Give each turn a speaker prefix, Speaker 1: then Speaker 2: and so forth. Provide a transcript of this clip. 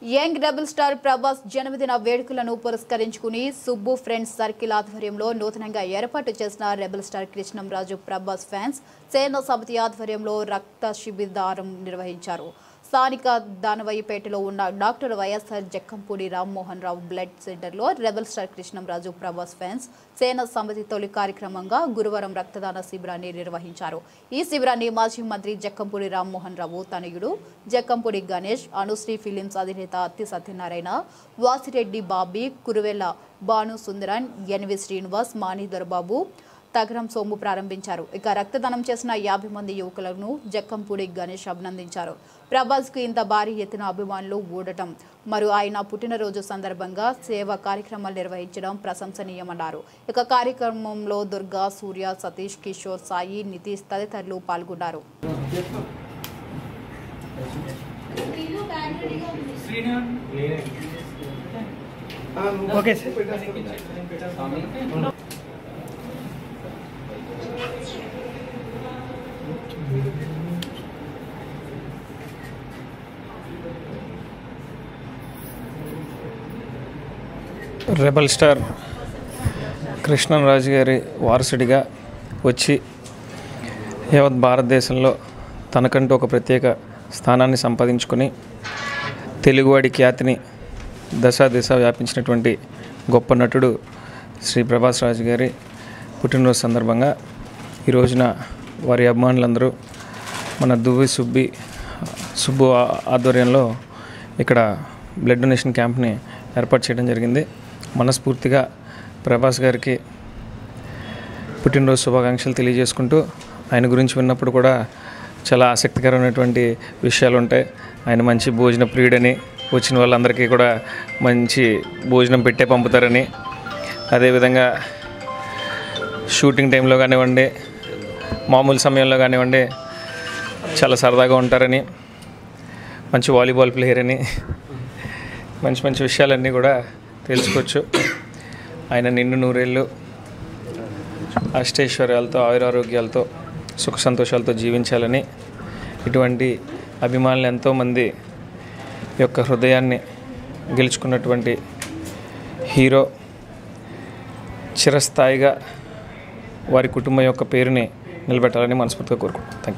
Speaker 1: Young rebel star Prabhas జన్మదిన వేడుకలను పురస్కరించుకుని సుబ్బు ఫ్రెండ్స్ సర్కిల్ ఆధ్వర్యంలో నూతనంగా ఏర్పాటు చేసిన rebel star Krishnam Raju Prabhas fans సేన సమితి ఆధ్వర్యంలో రక్త శిబిరారం నిర్వహించారు. స్థానిక దానవయ్యపేటలో ఉన్న doctor YSR Jakkampudi Rammohan Rao blood సెంటర్లో rebel star Krishnam Raju Prabhas fans సేన సమితి తొలి కార్యక్రమంగా గురువారం రక్తదాన శిబిరాన్ని నిర్వహించారు. ఈ శిబిరాన్ని మాజీ మంత్రి జక్కంపూడి రామ్మోహన్ రావు తనయుడు జక్కంపూడి గణేష్, అనుశ్రీ ఫిలిమ్స్ అధినేత అత్తి సత్యనారాయణ, వాసిరెడ్డి బాబీ, కురువెల్ల భాను సుందరన్, ఎన్వి శ్రీనివాస్, మాణి దొరబాబు, తగరం సోము ప్రారంభించారు. ఇక రక్తదానం చేసిన 50 మంది యువకులను జక్కంపూడి గణేష్ అభినందించారు. ప్రభాస్ కు ఇంత భారీ ఎత్తున అభిమానులు ఊడటం మరియు ఆయన పుట్టినరోజు సందర్భంగా సేవా కార్యక్రమాలు నిర్వహించడం ప్రశంసనీయమన్నారు. ఇక కార్యక్రమంలో దుర్గా, సూర్య, సతీష్, కిషోర్, సాయి, నితీష్ తదితరులు పాల్గొన్నారు.
Speaker 2: రెబల్ స్టార్ కృష్ణంరాజు గారి వారసుడిగా వచ్చి యావత్ భారతదేశంలో తనకంటూ ఒక ప్రత్యేక స్థానాన్ని సంపాదించుకొని తెలుగువాడి ఖ్యాతిని దశ వ్యాపించినటువంటి గొప్ప నటుడు శ్రీ ప్రభాస్ రాజు గారి పుట్టినరోజు సందర్భంగా ఈ రోజున వారి అభిమానులందరూ మన దువ్వి సుబ్బు ఆధ్వర్యంలో ఇక్కడ బ్లడ్ డొనేషన్ క్యాంప్ని ఏర్పాటు చేయడం జరిగింది. మనస్ఫూర్తిగా ప్రభాస్ గారికి పుట్టినరోజు శుభాకాంక్షలు తెలియజేసుకుంటూ, ఆయన గురించి విన్నప్పుడు కూడా చాలా ఆసక్తికరమైనటువంటి విషయాలు ఉంటాయి. ఆయన మంచి భోజన ప్రియుడని, వచ్చిన వాళ్ళందరికీ కూడా మంచి భోజనం పెట్టే పంపుతారని, అదేవిధంగా షూటింగ్ టైంలో కానివ్వండి, మామూలు సమయంలో కానివ్వండి చాలా సరదాగా ఉంటారని, మంచి వాలీబాల్ ప్లేయర్ అని, మంచి మంచి విషయాలన్నీ కూడా తెలుసుకోవచ్చు. ఆయన నిండు నూరేళ్ళు అష్టైశ్వర్యాలతో, ఆయురారోగ్యాలతో, సుఖ సంతోషాలతో జీవించాలని, ఇటువంటి అభిమానులు ఎంతోమంది యొక్క హృదయాన్ని గెలుచుకున్నటువంటి హీరో చిరస్థాయిగా వారి కుటుంబం యొక్క పేరుని నిలబెట్టాలని మనస్ఫూర్తిగా కోరుకుంటున్నాను. Thank you.